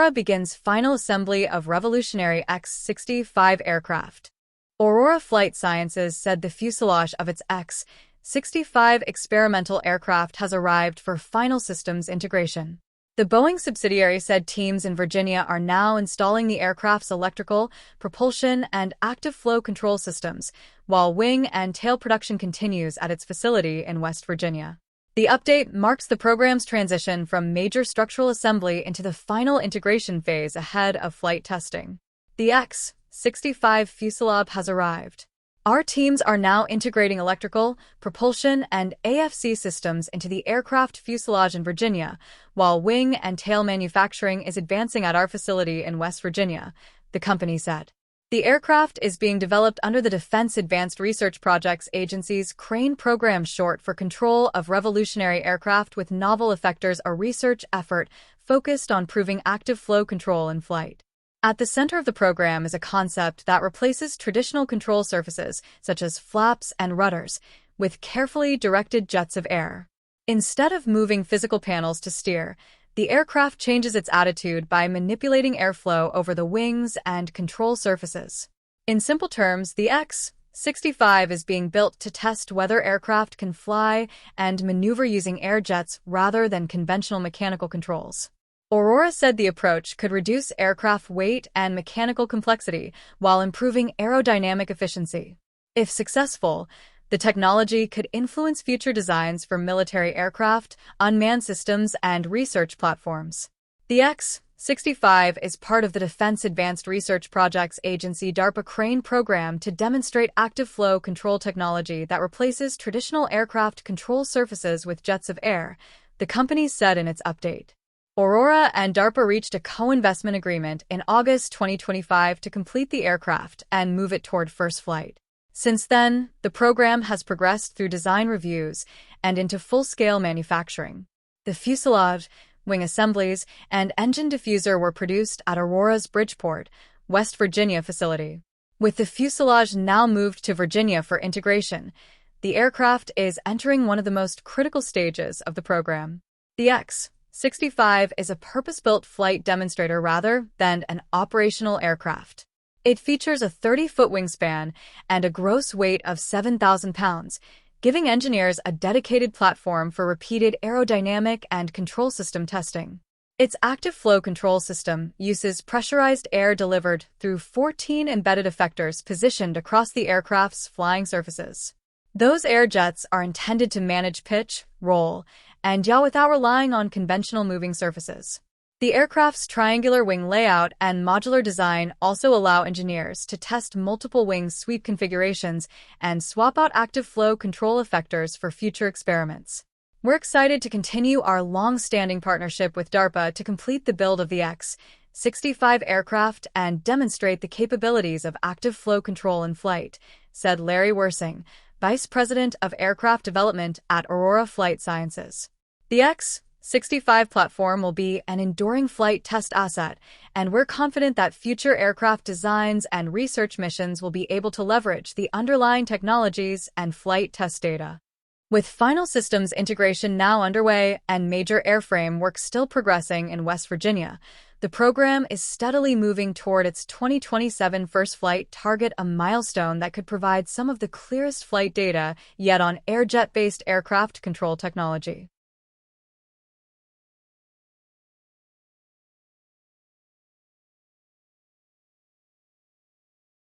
Aurora begins final assembly of revolutionary X-65 aircraft. Aurora Flight Sciences said the fuselage of its X-65 experimental aircraft has arrived for final systems integration. The Boeing subsidiary said teams in Virginia are now installing the aircraft's electrical, propulsion, and active flow control systems, while wing and tail production continues at its facility in West Virginia. The update marks the program's transition from major structural assembly into the final integration phase ahead of flight testing. The X-65 fuselage has arrived. Our teams are now integrating electrical, propulsion, and AFC systems into the aircraft fuselage in Virginia, while wing and tail manufacturing is advancing at our facility in West Virginia, the company said. The aircraft is being developed under the Defense Advanced Research Projects Agency's CRANE program, short for Control of Revolutionary Aircraft with Novel Effectors, a research effort focused on proving active flow control in flight. At the center of the program is a concept that replaces traditional control surfaces, such as flaps and rudders, with carefully directed jets of air. Instead of moving physical panels to steer, the aircraft changes its attitude by manipulating airflow over the wings and control surfaces. In simple terms, the X-65 is being built to test whether aircraft can fly and maneuver using air jets rather than conventional mechanical controls. Aurora said the approach could reduce aircraft weight and mechanical complexity while improving aerodynamic efficiency. If successful, the technology could influence future designs for military aircraft, unmanned systems, and research platforms. The X-65 is part of the Defense Advanced Research Projects Agency DARPA CRANE program to demonstrate active flow control technology that replaces traditional aircraft control surfaces with jets of air, the company said in its update. Aurora and DARPA reached a co-investment agreement in August 2025 to complete the aircraft and move it toward first flight. Since then, the program has progressed through design reviews and into full-scale manufacturing. The fuselage, wing assemblies, and engine diffuser were produced at Aurora's Bridgeport, West Virginia facility. With the fuselage now moved to Virginia for integration, the aircraft is entering one of the most critical stages of the program. The X-65 is a purpose-built flight demonstrator rather than an operational aircraft. It features a 30-foot wingspan and a gross weight of 7,000 pounds, giving engineers a dedicated platform for repeated aerodynamic and control system testing. Its active flow control system uses pressurized air delivered through 14 embedded effectors positioned across the aircraft's flying surfaces. Those air jets are intended to manage pitch, roll, and yaw without relying on conventional moving surfaces. The aircraft's triangular wing layout and modular design also allow engineers to test multiple wing sweep configurations and swap out active flow control effectors for future experiments. We're excited to continue our long-standing partnership with DARPA to complete the build of the X-65 aircraft and demonstrate the capabilities of active flow control in flight, said Larry Wersing, Vice President of Aircraft Development at Aurora Flight Sciences. The X-65 platform will be an enduring flight test asset, and we're confident that future aircraft designs and research missions will be able to leverage the underlying technologies and flight test data. With final systems integration now underway and major airframe work still progressing in West Virginia, the program is steadily moving toward its 2027 first flight target, a milestone that could provide some of the clearest flight data yet on air jet-based aircraft control technology.